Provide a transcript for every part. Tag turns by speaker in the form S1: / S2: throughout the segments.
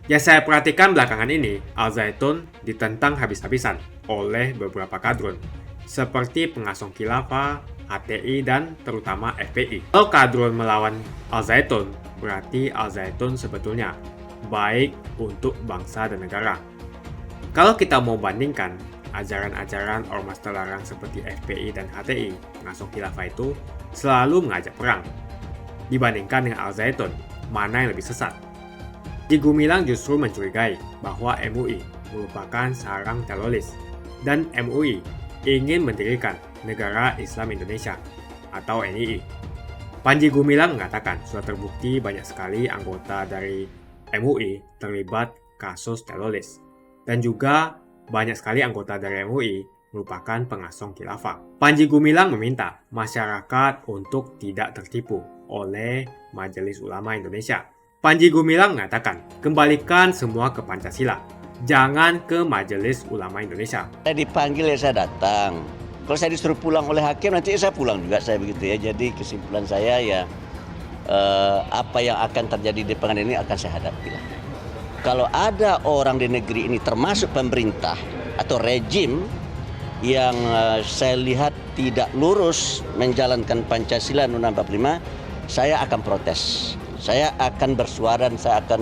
S1: Yang saya perhatikan belakangan ini, Al-Zaitun ditentang habis-habisan oleh beberapa kadrun, seperti Pengasong Khilafah, HTI, dan terutama FPI. Kalau kadrun melawan Al-Zaitun, berarti Al-Zaitun sebetulnya baik untuk bangsa dan negara. Kalau kita mau bandingkan, ajaran-ajaran ormas terlarang seperti FPI dan HTI, Pengasong Khilafah itu selalu mengajak perang. Dibandingkan dengan Al-Zaitun, mana yang lebih sesat? Panji Gumilang justru mencurigai bahwa MUI merupakan sarang teroris dan MUI ingin mendirikan Negara Islam Indonesia atau NII. Panji Gumilang mengatakan sudah terbukti banyak sekali anggota dari MUI terlibat kasus teroris dan juga banyak sekali anggota dari MUI merupakan pengasong khilafah. Panji Gumilang meminta masyarakat untuk tidak tertipu oleh Majelis Ulama Indonesia. Panji Gumilang mengatakan, kembalikan semua ke Pancasila, jangan ke Majelis Ulama Indonesia.
S2: Saya dipanggil ya saya datang. Kalau saya disuruh pulang oleh hakim nanti saya pulang juga saya begitu ya. Jadi kesimpulan saya ya apa yang akan terjadi di pengadilan ini akan saya hadapi lah. Kalau ada orang di negeri ini termasuk pemerintah atau rejim yang saya lihat tidak lurus menjalankan Pancasila Undang-Undang 45, saya akan protes. Saya akan bersuara dan saya akan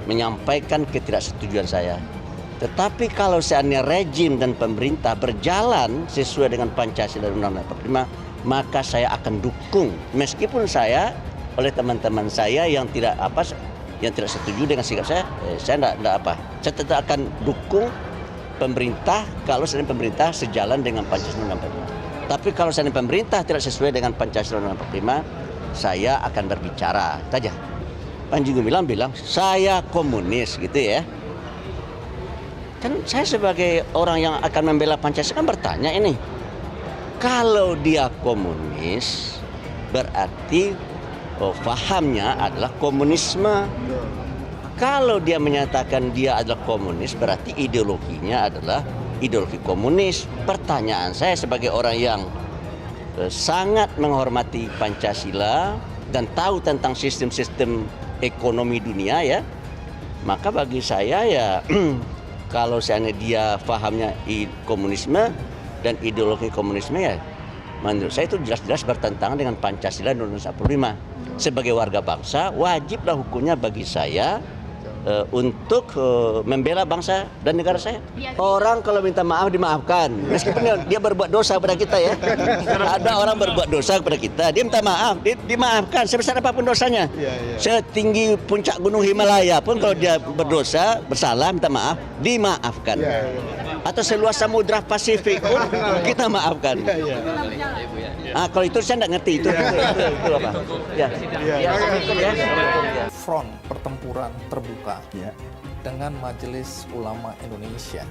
S2: menyampaikan ketidaksetujuan saya. Tetapi kalau seandainya rejim dan pemerintah berjalan sesuai dengan Pancasila dan Undang-Undang 45, maka saya akan dukung. Meskipun saya oleh teman-teman saya yang tidak setuju dengan sikap saya tidak saya tetap akan dukung pemerintah kalau seandainya pemerintah sejalan dengan Pancasila dan Undang-Undang 45. Tapi kalau seandainya pemerintah tidak sesuai dengan Pancasila dan Undang-Undang 45, saya akan berbicara saja. Panji Gumilang bilang saya komunis gitu ya. Kan saya sebagai orang yang akan membela Pancasila kan bertanya ini. Kalau dia komunis berarti fahamnya adalah komunisme. Kalau dia menyatakan dia adalah komunis berarti ideologinya adalah ideologi komunis. Pertanyaan saya sebagai orang yang sangat menghormati Pancasila dan tahu tentang sistem-sistem ekonomi dunia ya, maka bagi saya ya kalau seandainya dia pahamnya komunisme dan ideologi komunisme ya menurut saya itu jelas-jelas bertentangan dengan Pancasila dan Undang-Undang 45. Sebagai warga bangsa wajiblah hukumnya bagi saya untuk membela bangsa dan negara saya. Orang kalau minta maaf dimaafkan, meskipun dia berbuat dosa kepada kita ya. Ada orang berbuat dosa kepada kita, dia minta maaf, dimaafkan sebesar apapun dosanya. Setinggi puncak gunung Himalaya pun kalau dia berdosa, bersalah, minta maaf, dimaafkan. Atau seluas samudra Pasifik pun kita maafkan. Kalau itu saya tidak ngerti itu apa.
S3: Front pertempuran terbuka dengan Majelis Ulama Indonesia.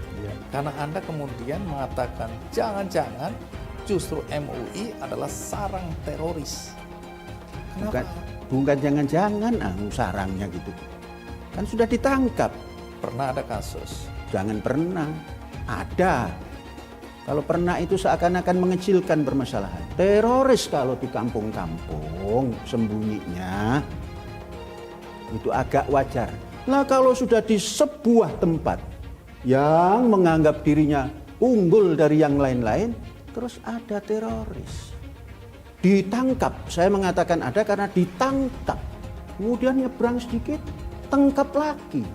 S3: Karena Anda kemudian mengatakan jangan-jangan justru MUI adalah sarang teroris. Kenapa?
S4: Bukan jangan-jangan sarangnya gitu. Kan sudah ditangkap.
S3: Pernah ada kasus?
S4: Jangan pernah. Ada. Kalau pernah itu seakan-akan mengecilkan permasalahan. Teroris kalau di kampung-kampung sembunyinya itu agak wajar. Nah kalau sudah di sebuah tempat yang menganggap dirinya unggul dari yang lain-lain, terus ada teroris. Ditangkap, saya mengatakan ada karena ditangkap. Kemudian nyebrang sedikit, tangkap lagi.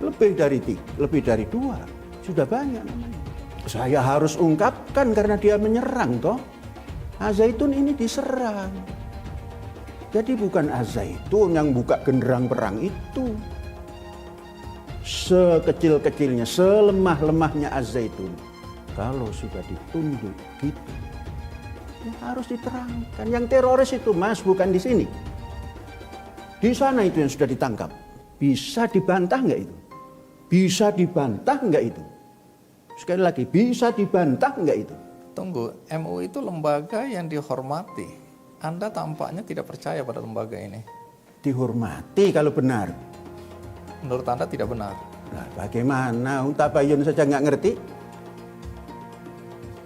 S4: Lebih dari 2, sudah banyak namanya. Saya harus ungkapkan karena dia menyerang toh. Al-Zaitun ini diserang. Jadi bukan Al-Zaitun yang buka genderang perang itu. Sekecil-kecilnya, selemah-lemahnya Al-Zaitun, kalau sudah ditunduk gitu, ya harus diterangkan. Yang teroris itu Mas bukan di sini. Di sana itu yang sudah ditangkap. Bisa dibantah nggak itu? Bisa dibantah nggak itu? Sekali lagi, bisa dibantah nggak itu?
S3: Tunggu, MUI itu lembaga yang dihormati. Anda tampaknya tidak percaya pada lembaga ini.
S4: Dihormati kalau benar.
S3: Menurut Anda tidak benar.
S4: Nah, bagaimana? Tabayun saja nggak ngerti.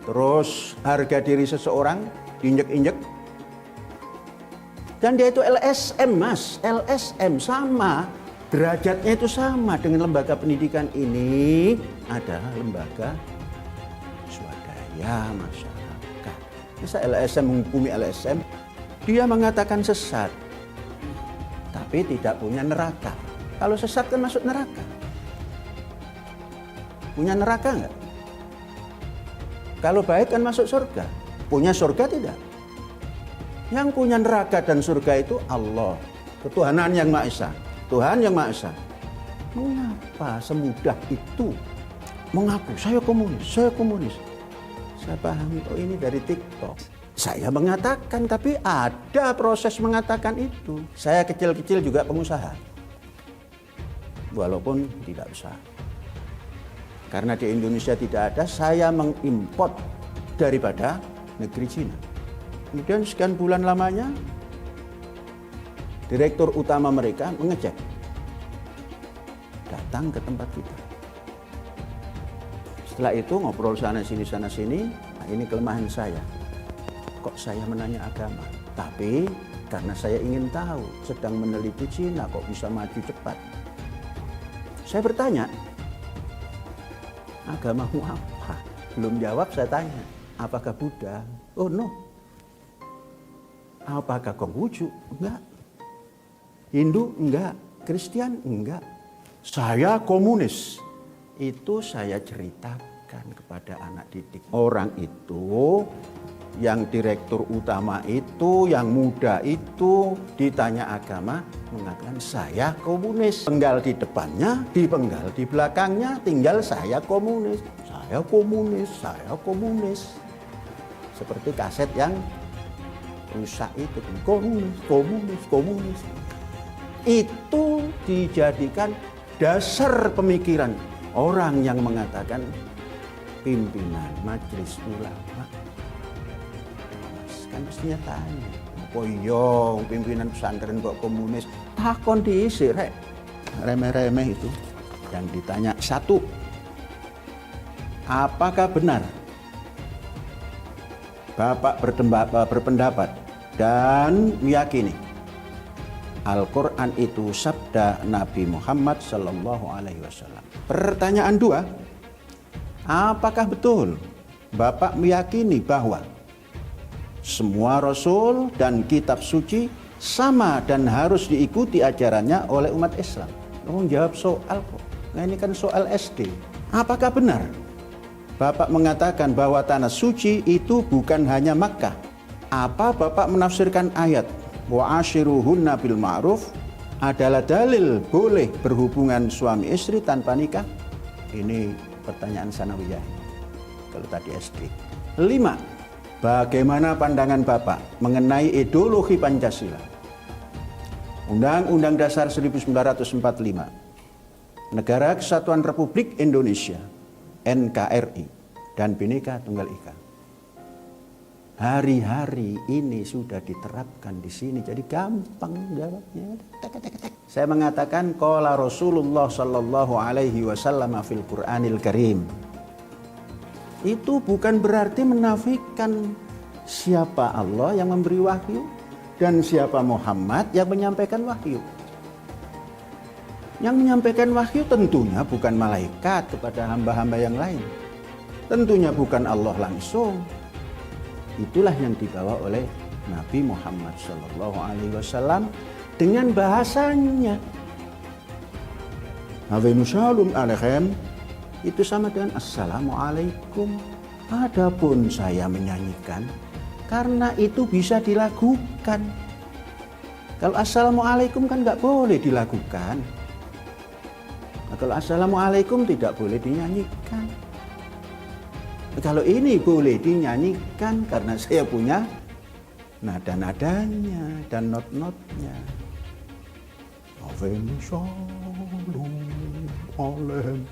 S4: Terus harga diri seseorang diinjek-injek. Dan dia itu LSM Mas, LSM sama. Derajatnya itu sama dengan lembaga pendidikan ini adalah lembaga swadaya masyarakat. Masa LSM menghukumi LSM, dia mengatakan sesat, tapi tidak punya neraka. Kalau sesat kan masuk neraka. Punya neraka enggak? Kalau baik kan masuk surga. Punya surga tidak? Yang punya neraka dan surga itu Allah, ketuhanan yang Maha Esa. Tuhan yang Maha Esa. Mengapa semudah itu mengaku saya komunis, saya komunis? Saya pahami, oh ini dari TikTok. Saya mengatakan, tapi ada proses mengatakan itu. Saya kecil-kecil juga pengusaha. Walaupun tidak besar. Karena di Indonesia tidak ada, saya mengimport daripada negeri Cina. Kemudian sekian bulan lamanya, direktur utama mereka mengecek. Datang ke tempat kita. Setelah itu ngobrol sana sini, nah ini kelemahan saya. Kok saya menanya agama? Tapi karena saya ingin tahu, sedang meneliti Cina kok bisa maju cepat. Saya bertanya, agamamu apa? Belum jawab saya tanya, apakah Buddha? Oh no. Apakah Konghucu? Enggak. Hindu? Enggak. Kristen? Enggak. Saya komunis. Itu saya ceritakan kepada anak didik. Orang itu, yang direktur utama itu, yang muda itu, ditanya agama, mengatakan saya komunis. Penggal di depannya, dipenggal di belakangnya, tinggal saya komunis. Saya komunis, saya komunis. Seperti kaset yang rusak itu, komunis, komunis, komunis. Itu dijadikan dasar pemikiran orang yang mengatakan pimpinan majelis ulama. Kan mestinya tanya, apa iya pimpinan pesantren kok komunis? Takon diisi rek, remeh-remeh itu. Yang ditanya satu, apakah benar Bapak berpendapat dan meyakini Al-Quran itu sabda Nabi Muhammad Sallallahu Alaihi Wasallam? Pertanyaan dua, apakah betul Bapak meyakini bahwa semua Rasul dan kitab suci sama dan harus diikuti ajarannya oleh umat Islam? Kamu jawab soal kok. Nah ini kan soal SD. Apakah benar Bapak mengatakan bahwa tanah suci itu bukan hanya Makkah? Apa Bapak menafsirkan ayat wa ashiruhunna bil ma'ruf adalah dalil boleh berhubungan suami istri tanpa nikah? Ini pertanyaan sanawiyah kalau tadi SD. 5. Bagaimana pandangan Bapak mengenai ideologi Pancasila? Undang-Undang Dasar 1945, Negara Kesatuan Republik Indonesia, NKRI, dan Bhinneka Tunggal Ika. Hari-hari ini sudah diterapkan di sini, jadi gampang jawabnya. Saya mengatakan qala Rasulullah sallallahu alaihi wasallam fil Qur'anil Karim. Itu bukan berarti menafikan siapa Allah yang memberi wahyu dan siapa Muhammad yang menyampaikan wahyu. Yang menyampaikan wahyu tentunya bukan malaikat kepada hamba-hamba yang lain. Tentunya bukan Allah langsung. Itulah yang dibawa oleh Nabi Muhammad SAW dengan bahasanya. Hawenu shalom alaikum itu sama dengan assalamualaikum. Adapun saya menyanyikan karena itu bisa dilakukan. Kalau assalamualaikum kan nggak boleh dilakukan. Nah, kalau assalamualaikum tidak boleh dinyanyikan. Kalau ini boleh dinyanyikan karena saya punya nada-nadanya dan not-notnya. Avenu shalom alem,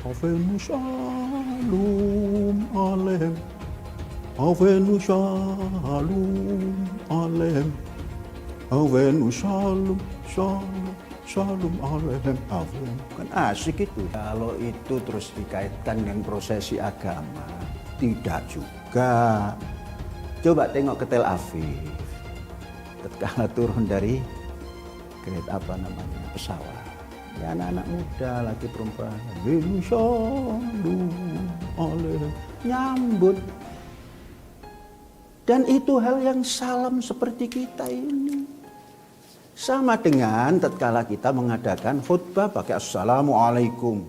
S4: avenu shalom alem, avenu shalom alem, avenu shalom shalom. Shalom alaikum. Kan asik itu. Kalau itu terus dikaitkan dengan prosesi agama, tidak juga. Coba tengok ke Tel Aviv. Tatkala turun dari kereta apa namanya? pesawat. Ya anak-anak muda, laki perempuan, insyaallah oleh nyambut. Dan itu hal yang salam seperti kita ini. Sama dengan tatkala kita mengadakan khutbah pakai assalamualaikum.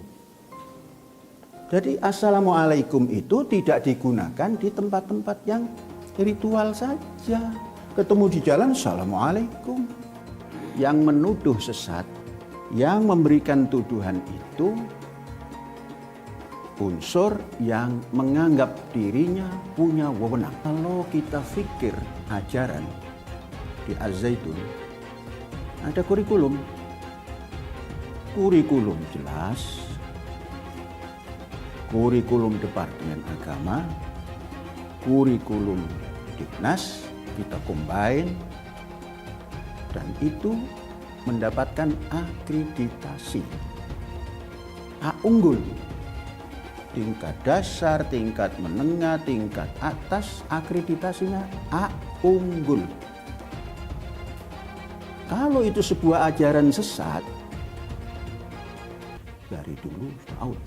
S4: Jadi assalamualaikum itu tidak digunakan di tempat-tempat yang ritual saja. Ketemu di jalan assalamualaikum. Yang menuduh sesat, yang memberikan tuduhan itu unsur yang menganggap dirinya punya wewenang. Kalau kita pikir ajaran di Az-Zaitun, ada kurikulum. Kurikulum jelas, kurikulum Departemen Agama, kurikulum Dinas, kita combine, dan itu mendapatkan akreditasi A unggul. Tingkat dasar, tingkat menengah, tingkat atas, akreditasinya A unggul. Kalau itu sebuah ajaran sesat, dari dulu out.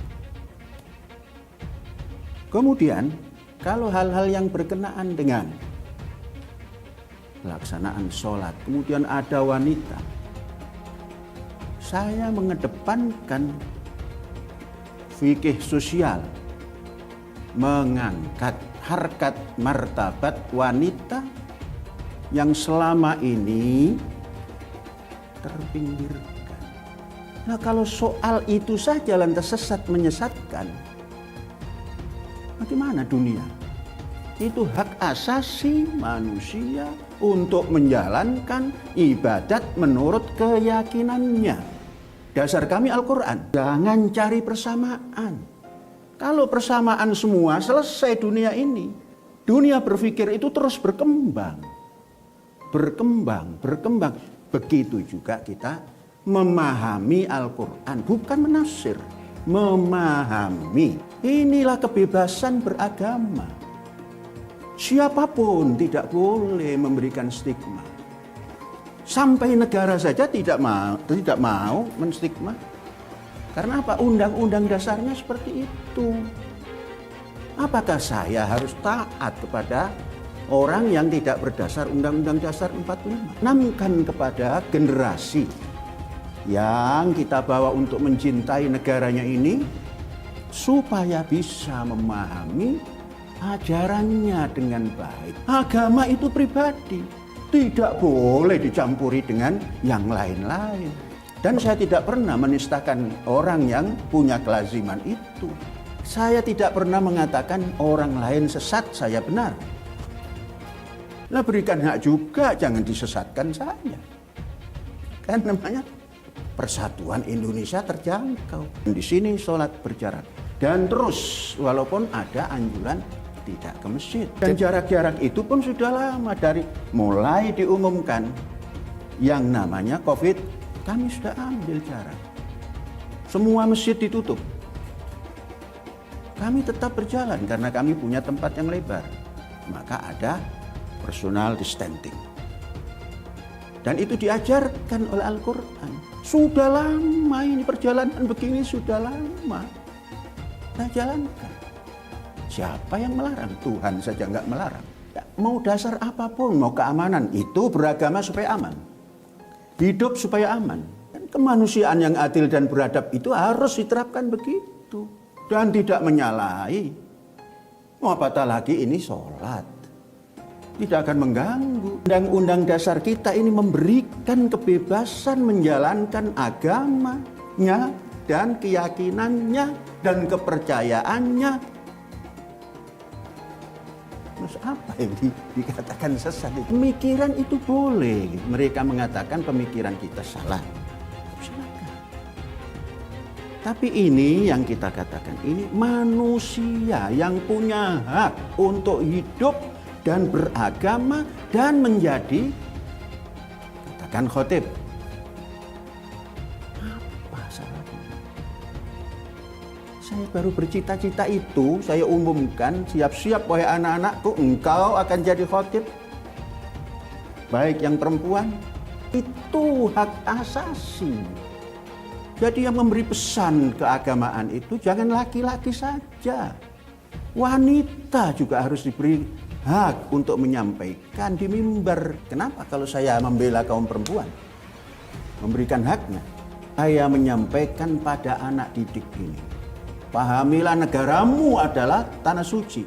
S4: Kemudian, kalau hal-hal yang berkenaan dengan pelaksanaan sholat, kemudian ada wanita, saya mengedepankan fikih sosial, mengangkat harkat martabat wanita yang selama ini terpinggirkan. Nah, kalau soal itu saja lantas sesat menyesatkan, bagaimana dunia? Itu hak asasi manusia untuk menjalankan ibadat menurut keyakinannya. Dasar kami Al-Quran. Jangan cari persamaan. Kalau persamaan semua, selesai dunia ini. Dunia berpikir itu terus berkembang. Berkembang, berkembang. Begitu juga kita memahami Al-Quran. Bukan menafsir, memahami. Inilah kebebasan beragama. Siapapun tidak boleh memberikan stigma. Sampai negara saja tidak mau menstigma. Karena apa? Undang-undang dasarnya seperti itu. Apakah saya harus taat kepada orang yang tidak berdasar Undang-Undang Dasar 45? Tanamkan kepada generasi yang kita bawa untuk mencintai negaranya ini, supaya bisa memahami ajarannya dengan baik. Agama itu pribadi, tidak boleh dicampuri dengan yang lain-lain. Dan saya tidak pernah menistakan orang yang punya kelaziman itu. Saya tidak pernah mengatakan orang lain sesat, saya benar. Lah berikan hak juga, jangan disesatkan saya. Kan namanya persatuan Indonesia terjangkau. Di sini sholat berjarak. Dan terus walaupun ada anjuran tidak ke masjid. Dan jarak-jarak itu pun sudah lama, dari mulai diumumkan yang namanya COVID, kami sudah ambil jarak. Semua masjid ditutup. Kami tetap berjalan karena kami punya tempat yang lebar. Maka ada personal distancing. Dan itu diajarkan oleh Al-Quran. Sudah lama ini perjalanan begini, sudah lama. Nah, jalankan. Siapa yang melarang? Tuhan saja nggak melarang. Ya, mau dasar apapun, mau keamanan, itu beragama supaya aman. Hidup supaya aman. Dan kemanusiaan yang adil dan beradab itu harus diterapkan begitu. Dan tidak menyalahi. Mau apatah lagi ini sholat. Tidak akan mengganggu. Undang-undang dasar kita ini memberikan kebebasan menjalankan agamanya dan keyakinannya dan kepercayaannya. Terus apa yang dikatakan sesat? Pemikiran itu boleh. Mereka mengatakan pemikiran kita salah. Silakan. Tapi ini yang kita katakan, ini manusia yang punya hak untuk hidup dan beragama dan menjadi, katakan khotib. Apa salahnya? Saya baru bercita-cita itu, saya umumkan, siap-siap wahai anak-anakku, engkau akan jadi khotib. Baik yang perempuan, itu hak asasi. Jadi yang memberi pesan keagamaan itu jangan laki-laki saja. Wanita juga harus diberi hak untuk menyampaikan di mimbar. Kenapa kalau saya membela kaum perempuan? Memberikan haknya. Saya menyampaikan pada anak didik ini. Pahamilah negaramu adalah tanah suci.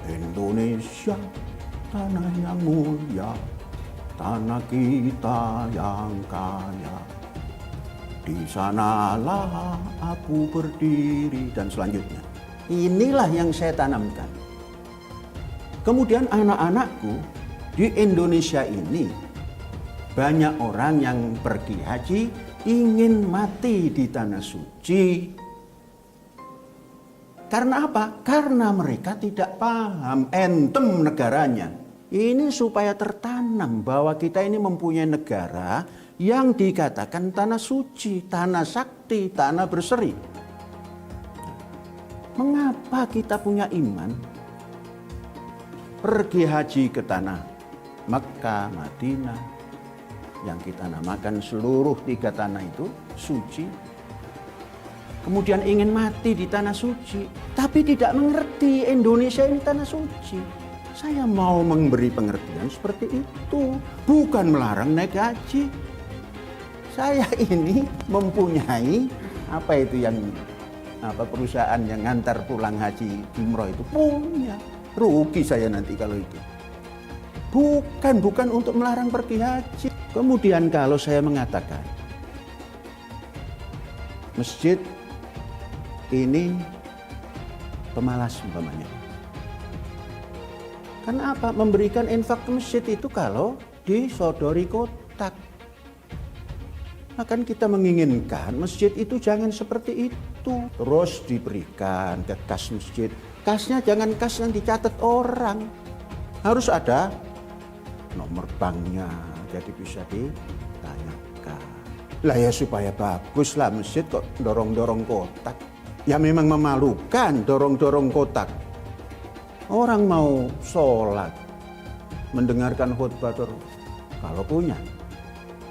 S4: Indonesia, tanah yang mulia, tanah kita yang kaya. Di sanalah aku berdiri dan selanjutnya. Inilah yang saya tanamkan. Kemudian anak-anakku di Indonesia ini banyak orang yang pergi haji ingin mati di tanah suci. Karena apa? Karena mereka tidak paham entem negaranya. Ini supaya tertanam bahwa kita ini mempunyai negara yang dikatakan tanah suci, tanah sakti, tanah berseri. Mengapa kita punya iman? Pergi haji ke tanah Mekah, Madinah, yang kita namakan seluruh 3 tanah itu suci. Kemudian ingin mati di tanah suci, tapi tidak mengerti Indonesia ini tanah suci. Saya mau memberi pengertian seperti itu, bukan melarang naik haji. Saya ini mempunyai perusahaan yang ngantar pulang haji umroh itu punya. Rugi saya nanti kalau itu. Bukan untuk melarang pergi haji. Kemudian kalau saya mengatakan masjid ini pemalas umpamanya. Karena apa? Memberikan infak ke masjid itu kalau disodori kotak. Maka kita menginginkan masjid itu jangan seperti itu. Terus diberikan ke kas masjid. Kasnya jangan kas yang dicatat orang. Harus ada nomor banknya, jadi bisa ditanyakan. Lah ya supaya bagus lah masjid kok dorong-dorong kotak. Ya memang memalukan dorong-dorong kotak. Orang mau sholat, mendengarkan khutbah terus. Kalau punya,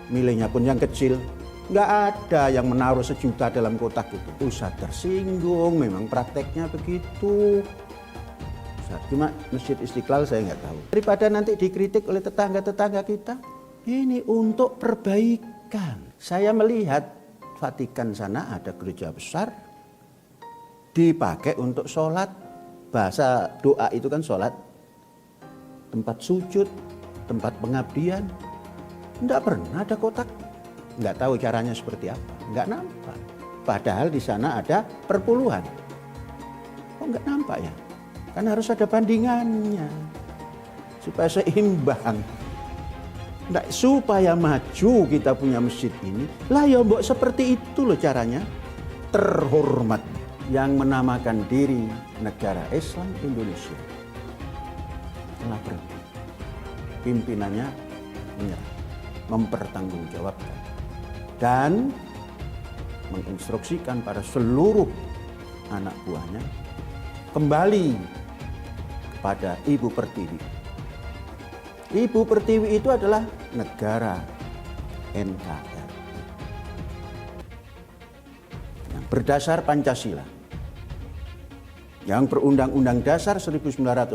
S4: milihnya pun yang kecil. Nggak ada yang menaruh 1 juta dalam kotak itu. Ustaz tersinggung, memang prakteknya begitu. Cuma Masjid Istiqlal saya nggak tahu. Daripada nanti dikritik oleh tetangga-tetangga kita, ini untuk perbaikan. Saya melihat Vatikan sana ada gereja besar, dipakai untuk sholat. Bahasa doa itu kan sholat. Tempat sujud, tempat pengabdian. Nggak pernah ada kotak. Nggak tahu caranya seperti apa. Nggak nampak. Padahal di sana ada perpuluhan. Kok nggak nampak ya? Kan harus ada bandingannya. Supaya seimbang. Nggak, supaya maju kita punya masjid ini. Lah ya mbok seperti itu loh caranya. Terhormat yang menamakan diri negara Islam Indonesia telah pergi. Pimpinannya menyerah, mempertanggungjawabkan dan menginstruksikan pada seluruh anak buahnya kembali kepada Ibu Pertiwi. Ibu Pertiwi itu adalah negara NKRI yang berdasar Pancasila, yang berundang-undang dasar 1945,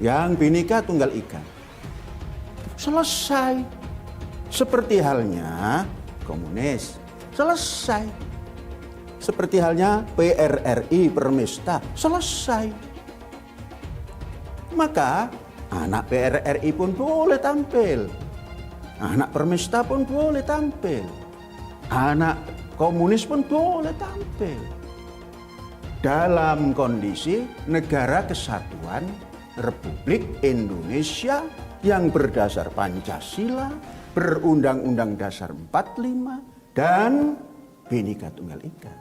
S4: yang Bhinneka Tunggal Ika. Selesai. Seperti halnya komunis. Selesai. Seperti halnya PRRI, Permesta. Selesai. Maka anak PRRI pun boleh tampil. Anak Permesta pun boleh tampil. Anak komunis pun boleh tampil. Dalam kondisi negara kesatuan Republik Indonesia yang berdasar Pancasila, berundang-undang dasar 45, dan Bhinneka Tunggal Ika.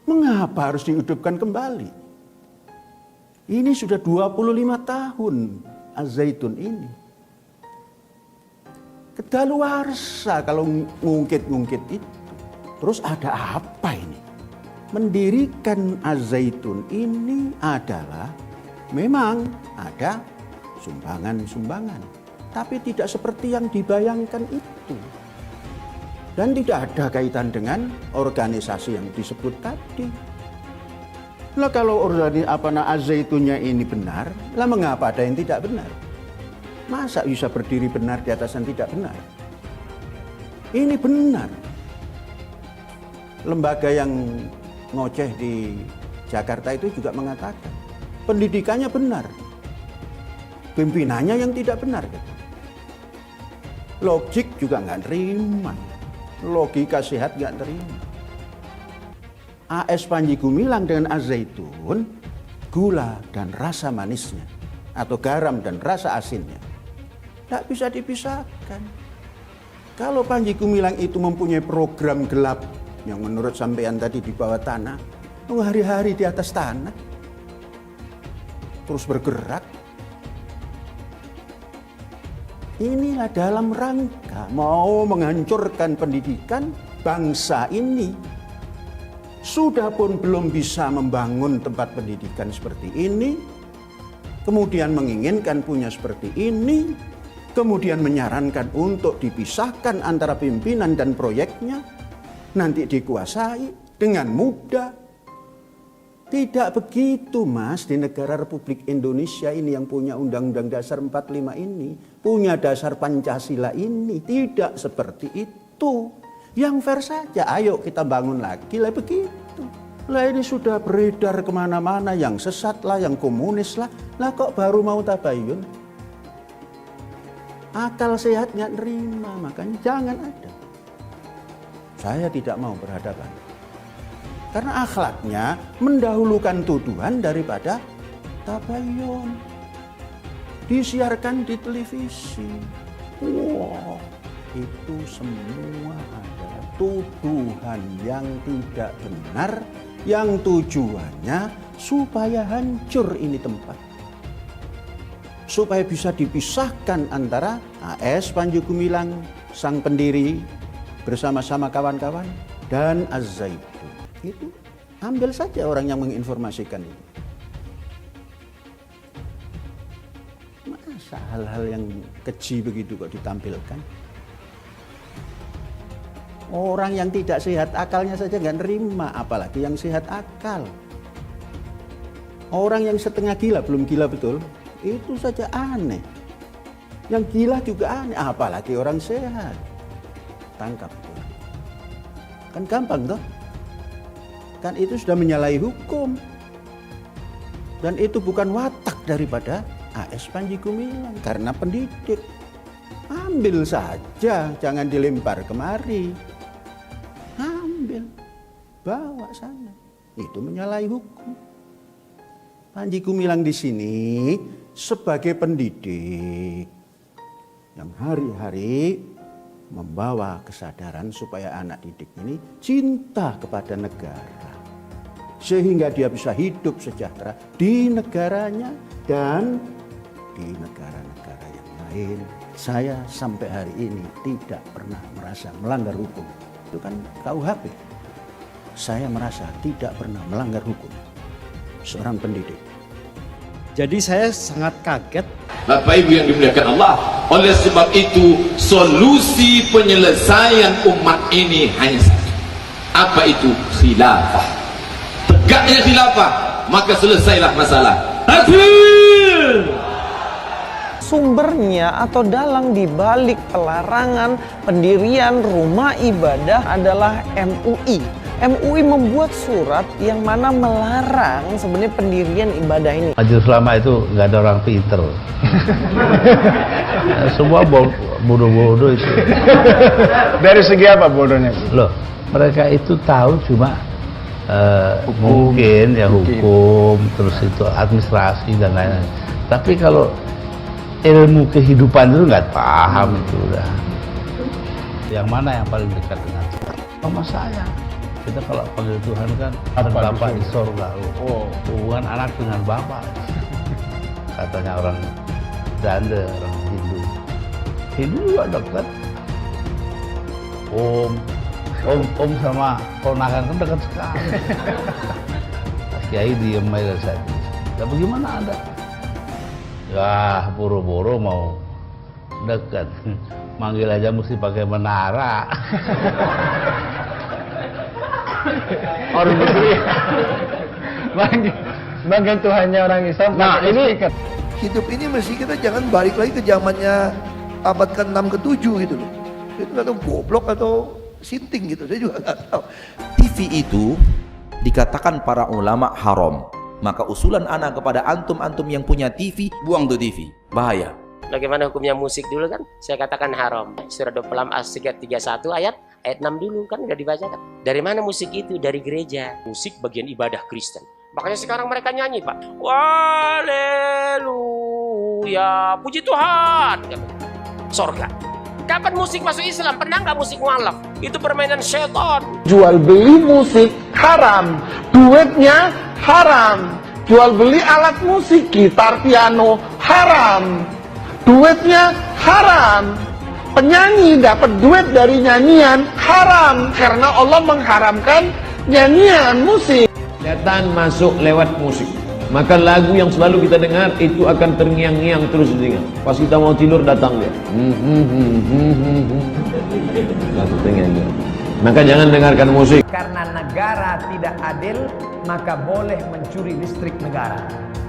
S4: Mengapa harus dihidupkan kembali? Ini sudah 25 tahun Az-Zaitun ini. Kedaluarsa kalau ngungkit-ngungkit itu. Terus ada apa ini? Mendirikan Az-Zaitun ini adalah memang ada sumbangan-sumbangan. Tapi tidak seperti yang dibayangkan itu. Dan tidak ada kaitan dengan organisasi yang disebut tadi. Lah kalau Az-Zaitunnya ini benar, lah mengapa ada yang tidak benar? Masa bisa berdiri benar di atas yang tidak benar? Ini benar. Lembaga yang ngoceh di Jakarta itu juga mengatakan pendidikannya benar, pimpinannya yang tidak benar. Logik juga nggak terima, logika sehat nggak terima. AS Panji Gumilang dengan Az-Zaitun, gula dan rasa manisnya, atau garam dan rasa asinnya, tidak bisa dipisahkan. Kalau Panji Gumilang itu mempunyai program gelap yang menurut sampean tadi di bawah tanah, hari-hari di atas tanah, terus bergerak. Inilah dalam rangka mau menghancurkan pendidikan bangsa ini. Sudah pun belum bisa membangun tempat pendidikan seperti ini, kemudian menginginkan punya seperti ini, kemudian menyarankan untuk dipisahkan antara pimpinan dan proyeknya, nanti dikuasai dengan mudah. Tidak begitu, Mas, di negara Republik Indonesia ini yang punya Undang-Undang Dasar 45 ini, punya dasar Pancasila ini, tidak seperti itu. Yang fair saja, ayo kita bangun lagi lah begitu. Lah ini sudah beredar kemana-mana, yang sesat lah, yang komunis lah. Lah kok baru mau tabayun? Akal sehat nggak nerima, makanya jangan ada. Saya tidak mau berhadapan. Karena akhlaknya mendahulukan tuduhan daripada tabayun. Disiarkan di televisi. Wow, itu semua adalah tuduhan yang tidak benar, yang tujuannya supaya hancur ini tempat. Supaya bisa dipisahkan antara AS Panji Gumilang, sang pendiri, bersama-sama kawan-kawan, dan Az-Zaitun. Itu ambil saja orang yang menginformasikan itu. Masa hal-hal yang keji begitu kok ditampilkan? Orang yang tidak sehat akalnya saja nggak nerima, apalagi yang sehat akal. Orang yang setengah gila, belum gila betul, itu saja aneh. Yang gila juga aneh, apalagi orang sehat. Tangkap. Kan gampang toh? Kan itu sudah menyalahi hukum. Dan itu bukan watak daripada AS Panji Gumilang, karena pendidik. Ambil saja, jangan dilempar kemari. Ambil, bawa sana. Itu menyalahi hukum. Panji Gumilang di sini sebagai pendidik yang hari-hari membawa kesadaran supaya anak didik ini cinta kepada negara. Sehingga dia bisa hidup sejahtera di negaranya dan di negara-negara yang lain. Saya sampai hari ini tidak pernah merasa melanggar hukum. Itu kan KUHP. Saya merasa tidak pernah melanggar hukum. Seorang pendidik.
S5: Jadi saya sangat kaget.
S6: Bapak Ibu yang dimuliakan Allah, oleh sebab itu solusi penyelesaian umat ini hanya satu. Apa itu? Khilafah. Tegaknya khilafah, maka selesailah masalah. Takbir!
S7: Sumbernya atau dalang dibalik pelarangan pendirian rumah ibadah adalah MUI. MUI membuat surat yang mana melarang sebenarnya pendirian ibadah ini.
S8: Majelis Ulama itu nggak ada orang pinter. Semua bodoh-bodoh itu.
S9: Dari segi apa bodohnya?
S8: Loh, mereka itu tahu cuma mungkin ya hukum, terus itu administrasi dan lain-lain. Tapi kalau ilmu kehidupan itu nggak paham itu udah. Yang mana yang paling dekat dengan sama saya? Kita kalau panggil Tuhan kan Bapak di sorga. Oh, hubungan anak dengan Bapak. Katanya orang Danda, orang Hindu. Hindu juga dekat. Om sama ponakan kan dekat sekali. Kiai diem aja saja. Nah, bagaimana Anda? Ya, boro-boro mau dekat. Manggil aja mesti pakai menara.
S9: Orang begitu ya. Bangga Tuhannya orang Islam. Nah ini
S10: hidup ini mesti kita jangan balik lagi ke zamannya abad ke-6 ke-7 gitu loh. Itu nggak tahu goblok atau sinting gitu, saya juga nggak tahu.
S11: TV itu dikatakan para ulama haram. Maka usulan anak kepada antum-antum yang punya TV, buang tuh TV, bahaya.
S12: Bagaimana hukumnya musik dulu kan? Saya katakan haram. Surah 26 ayat 31 ayat 6 dulu kan udah dibacakan. Dari mana musik itu? Dari gereja. Musik bagian ibadah Kristen. Makanya sekarang mereka nyanyi, Pak. Haleluya, puji Tuhan. Sorga. Kapan musik masuk Islam? Pernah nggak musik mualaf? Itu permainan setan.
S9: jual beli musik haram, duitnya haram. Jual beli alat musik, gitar, piano haram. Duitnya haram. Penyanyi dapat duit dari nyanyian haram karena Allah mengharamkan nyanyian musik.
S6: Setan masuk lewat musik. Maka lagu yang selalu kita dengar itu akan terngiang-ngiang terus di telinga. Pas kita mau tidur datang dia. Lagu terngiang-ngiang. Maka jangan dengarkan musik.
S13: Karena negara tidak adil, maka boleh mencuri listrik negara.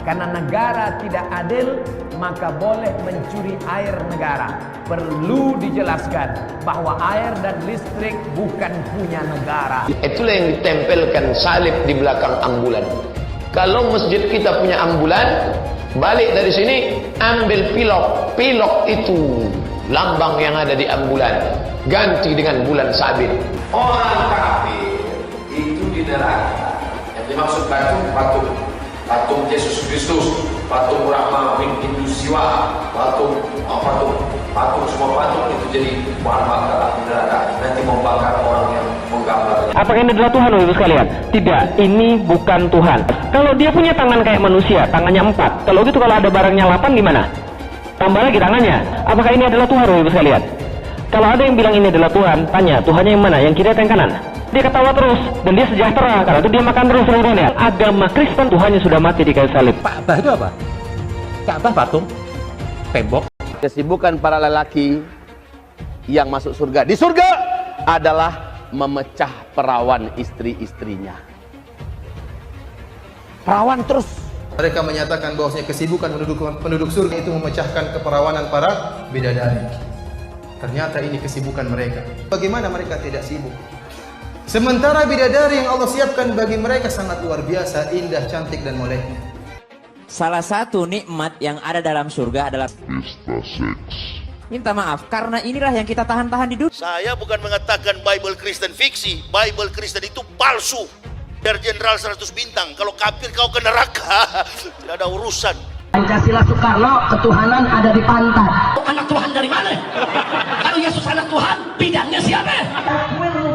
S13: Karena negara tidak adil, maka boleh mencuri air negara. Perlu dijelaskan bahwa air dan listrik bukan punya negara.
S6: Itulah yang ditempelkan salib di belakang ambulan. Kalau masjid kita punya ambulan, balik dari sini ambil pilok. Pilok itu lambang yang ada di ambulan. Ganti dengan bulan sabit. Orang kafir itu di neraka. Yang dimaksud patung Yesus Kristus, patung Brahma bin Hindu Siwa, patung semua patung itu jadi bahan bakar api neraka. Nanti membakar orang yang menggambarnya.
S7: Apakah ini adalah Tuhan, Bapak sekalian? Tidak, ini bukan Tuhan. Kalau dia punya tangan kayak manusia, tangannya 4. Kalau gitu kalau ada barangnya 8 gimana? Tambah lagi tangannya. Apakah ini adalah Tuhan, Bapak sekalian? Kalau ada yang bilang ini adalah Tuhan, tanya Tuhannya yang mana? Yang kiri atau yang kanan? Dia ketawa terus dan dia sejahtera karena itu dia makan terus seluruhnya. Agama Kristen Tuhannya sudah mati di kayu salib.
S11: Ka'bah itu apa? Ka'bah patung, tembok. Kesibukan para lelaki yang masuk surga di surga adalah memecah perawan istri-istrinya. Perawan terus.
S14: Mereka menyatakan bahwasanya kesibukan penduduk surga itu memecahkan keperawanan para bidadari. Ternyata ini kesibukan mereka. Bagaimana mereka tidak sibuk? Sementara bidadari yang Allah siapkan bagi mereka sangat luar biasa, indah, cantik, dan moleknya.
S15: Salah satu nikmat yang ada dalam surga adalah pesta seks. Minta maaf, karena inilah yang kita tahan-tahan di dunia.
S16: Saya bukan mengatakan Bible Kristen fiksi. Bible Kristen itu palsu. Biar Jenderal 100 bintang. Kalau kafir kau ke neraka. Tidak ada urusan.
S17: Pancasila Soekarno, ketuhanan ada di pantat.
S18: Anak Tuhan dari mana? Kalau Yesus anak Tuhan, bidangnya siapa?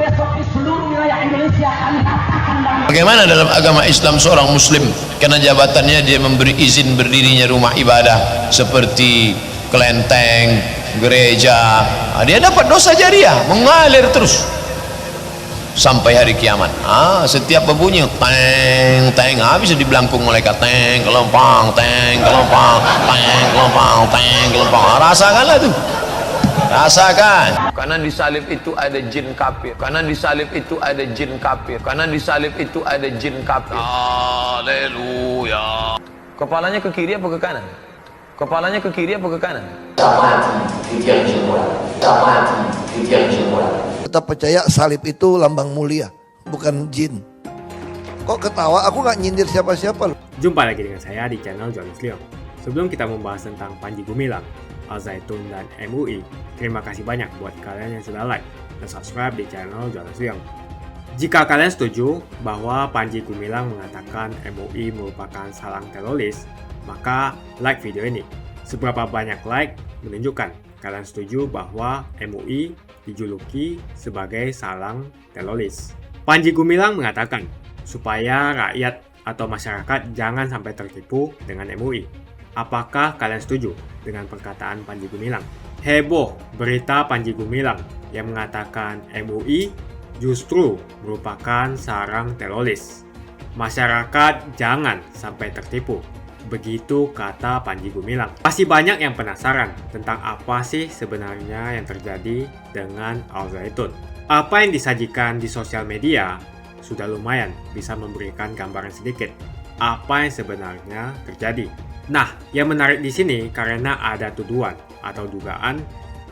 S17: Besok di seluruh wilayah Indonesia kami katakan dalam...
S6: Bagaimana dalam agama Islam seorang muslim karena jabatannya dia memberi izin berdirinya rumah ibadah seperti kelenteng, gereja, dia dapat dosa jariah mengalir terus sampai hari kiamat. Setiap berbunyi teng teng bisa dibelangkung malaikat, teng kelompang, teng kelompang, teng kelompang, teng kelompang. Rasakanlah tuh, rasakan. Karena di salib itu ada jin kafir. Karena di salib itu ada jin kafir. Karena di salib itu ada jin kafir. Haleluya. Kepalanya ke kiri apa ke kanan? Kepalanya ke kiri apa ke kanan?
S10: Tetap percaya salib itu lambang mulia, bukan jin. Kok ketawa? Aku nggak nyindir siapa-siapa.
S1: Jumpa lagi dengan saya di channel Jonas Leong. Sebelum kita membahas tentang Panji Gumilang, Al Zaitun, dan MUI, terima kasih banyak buat kalian yang sudah like dan subscribe di channel Jonas Leong. Jika kalian setuju bahwa Panji Gumilang mengatakan MUI merupakan salang teroris, maka like video ini. Seberapa banyak like menunjukkan kalian setuju bahwa MUI dijuluki sebagai salang teroris. Panji Gumilang mengatakan supaya rakyat atau masyarakat jangan sampai tertipu dengan MUI. Apakah kalian setuju dengan perkataan Panji Gumilang? Heboh berita Panji Gumilang yang mengatakan MUI justru merupakan sarang teroris. Masyarakat jangan sampai tertipu. Begitu kata Panji Gumilang. Masih banyak yang penasaran tentang apa sih sebenarnya yang terjadi dengan Al Zaitun. Apa yang disajikan di sosial media sudah lumayan bisa memberikan gambaran sedikit apa yang sebenarnya terjadi. Nah, yang menarik di sini karena ada tuduhan atau dugaan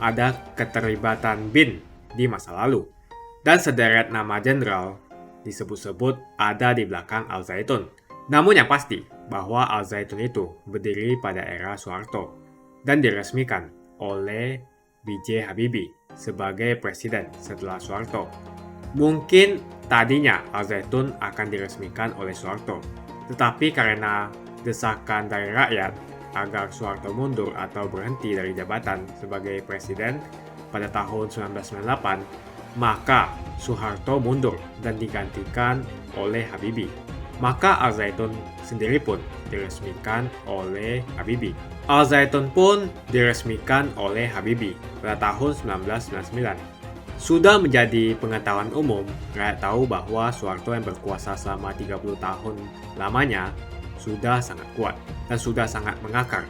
S1: ada keterlibatan BIN di masa lalu. Dan sederet nama jenderal disebut-sebut ada di belakang Al Zaitun. Namun yang pasti bahwa Al Zaitun itu berdiri pada era Soeharto dan diresmikan oleh B.J. Habibie sebagai presiden setelah Soeharto. Mungkin tadinya Al Zaitun akan diresmikan oleh Soeharto, tetapi karena desakan dari rakyat agar Soeharto mundur atau berhenti dari jabatan sebagai presiden pada tahun 1998, maka Soeharto mundur dan digantikan oleh Habibie. Maka Al Zaitun sendiri pun diresmikan oleh Habibie. Al Zaitun pun diresmikan oleh Habibie pada tahun 1999. Sudah menjadi pengetahuan umum, rakyat tahu bahwa Soeharto yang berkuasa selama 30 tahun lamanya sudah sangat kuat dan sudah sangat mengakar.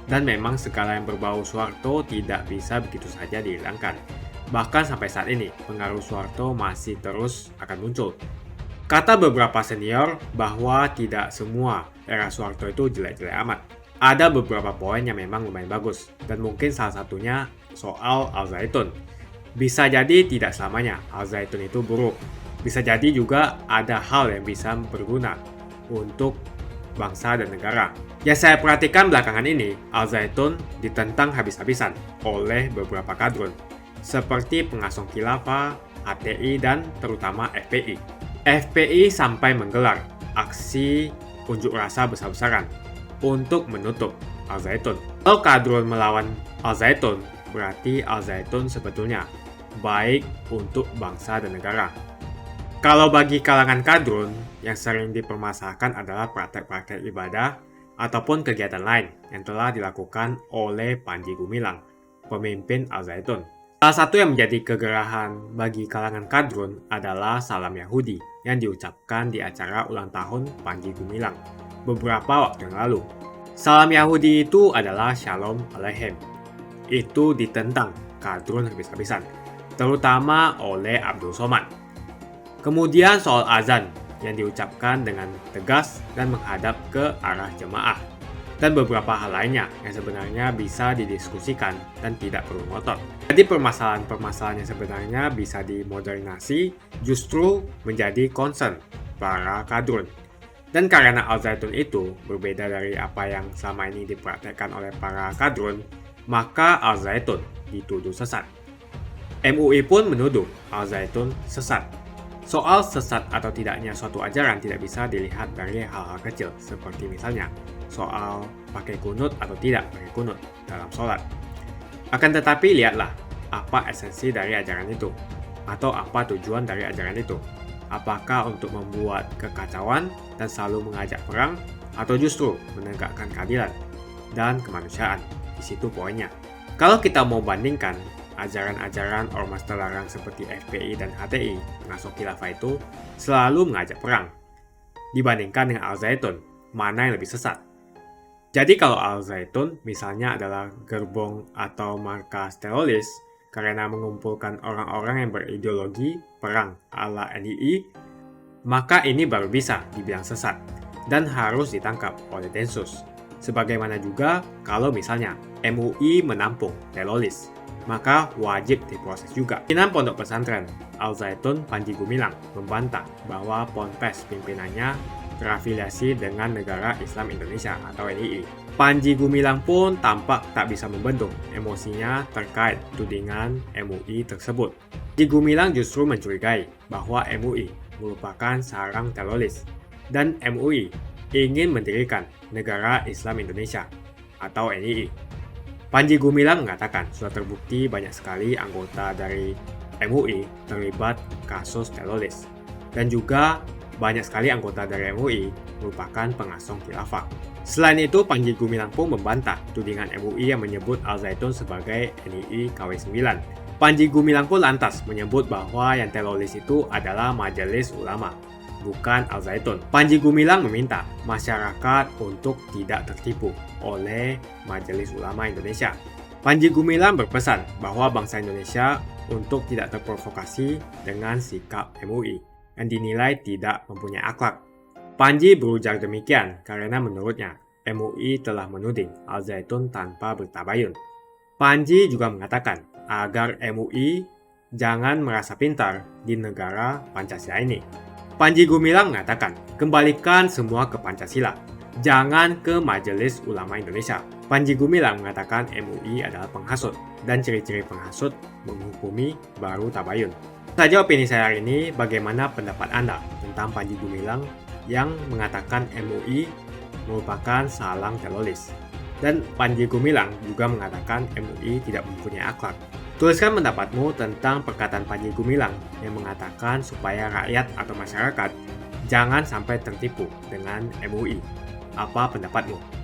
S1: Dan memang segala yang berbau Soeharto tidak bisa begitu saja dihilangkan. Bahkan sampai saat ini, pengaruh Soeharto masih terus akan muncul. Kata beberapa senior bahwa tidak semua era Soeharto itu jelek-jelek amat. Ada beberapa poin yang memang lumayan bagus, dan mungkin salah satunya soal Al Zaitun. Bisa jadi tidak selamanya Al Zaitun itu buruk. Bisa jadi juga ada hal yang bisa berguna untuk bangsa dan negara. Yang saya perhatikan belakangan ini, Al Zaitun ditentang habis-habisan oleh beberapa kadrun, seperti pengasong khilafah, HTI, dan terutama FPI. FPI sampai menggelar aksi unjuk rasa besar-besaran untuk menutup Al Zaitun. Kalau kadrun melawan Al Zaitun, berarti Al Zaitun sebetulnya baik untuk bangsa dan negara. Kalau bagi kalangan kadrun, yang sering dipermasalahkan adalah praktek-praktek ibadah ataupun kegiatan lain yang telah dilakukan oleh Panji Gumilang, pemimpin Al Zaitun. Salah satu yang menjadi kegerahan bagi kalangan kadrun adalah salam Yahudi yang diucapkan di acara ulang tahun Panji Gumilang beberapa waktu yang lalu. Salam Yahudi itu adalah Shalom Aleichem. Itu ditentang kadrun habis-habisan, terutama oleh Abdul Somad. Kemudian soal azan yang diucapkan dengan tegas dan menghadap ke arah jemaah. Dan beberapa hal lainnya yang sebenarnya bisa didiskusikan dan tidak perlu ngotot. Jadi permasalahan-permasalahan yang sebenarnya bisa dimodernasi justru menjadi concern para kadrun. Dan karena Al Zaitun itu berbeda dari apa yang selama ini dipraktekkan oleh para kadrun, maka Al Zaitun dituduh sesat. MUI pun menuduh Al Zaitun sesat. Soal sesat atau tidaknya suatu ajaran tidak bisa dilihat dari hal-hal kecil, seperti misalnya soal pakai kunut atau tidak pakai kunut dalam sholat. Akan tetapi lihatlah apa esensi dari ajaran itu, atau apa tujuan dari ajaran itu. Apakah untuk membuat kekacauan dan selalu mengajak perang, atau justru menegakkan keadilan dan kemanusiaan? Di situ poinnya. Kalau kita mau bandingkan, ajaran-ajaran ormas terlarang seperti FPI dan HTI, pengasuh khilafah itu selalu mengajak perang. Dibandingkan dengan Al Zaitun, mana yang lebih sesat? Jadi kalau Al Zaitun misalnya adalah gerbong atau markas teroris karena mengumpulkan orang-orang yang berideologi perang ala NII, maka ini baru bisa dibilang sesat dan harus ditangkap oleh Densus. Sebagaimana juga kalau misalnya MUI menampung teroris, maka wajib diproses juga. Pimpinan Pondok Pesantren Al Zaitun Panji Gumilang membantah bahwa Ponpes pimpinannya terafiliasi dengan Negara Islam Indonesia atau NII. Panji Gumilang pun tampak tak bisa membendung emosinya terkait tudingan MUI tersebut. Panji Gumilang justru mencurigai bahwa MUI merupakan sarang teroris dan MUI ingin mendirikan Negara Islam Indonesia atau NII. Panji Gumilang mengatakan sudah terbukti banyak sekali anggota dari MUI terlibat kasus teroris dan juga banyak sekali anggota dari MUI merupakan pengasong khilafah. Selain itu, Panji Gumilang pun membantah tudingan MUI yang menyebut Al Zaitun sebagai NII KW9. Panji Gumilang pun lantas menyebut bahwa yang teroris itu adalah Majelis Ulama. bukan Al Zaitun. Panji Gumilang meminta masyarakat untuk tidak tertipu oleh Majelis Ulama Indonesia. Panji Gumilang berpesan bahwa bangsa Indonesia untuk tidak terprovokasi dengan sikap MUI yang dinilai tidak mempunyai akhlak. Panji berujar demikian karena menurutnya MUI telah menuding Al Zaitun tanpa bertabayun. Panji juga mengatakan agar MUI jangan merasa pintar di negara Pancasila ini. Panji Gumilang mengatakan, kembalikan semua ke Pancasila, jangan ke Majelis Ulama Indonesia. Panji Gumilang mengatakan MUI adalah penghasut, dan ciri-ciri penghasut menghukumi baru tabayun. Saja opini saya hari ini, bagaimana pendapat Anda tentang Panji Gumilang yang mengatakan MUI merupakan salang teroris? Dan Panji Gumilang juga mengatakan MUI tidak mempunyai akhlak. Tuliskan pendapatmu tentang perkataan Panji Gumilang yang mengatakan supaya rakyat atau masyarakat jangan sampai tertipu dengan MUI. Apa pendapatmu?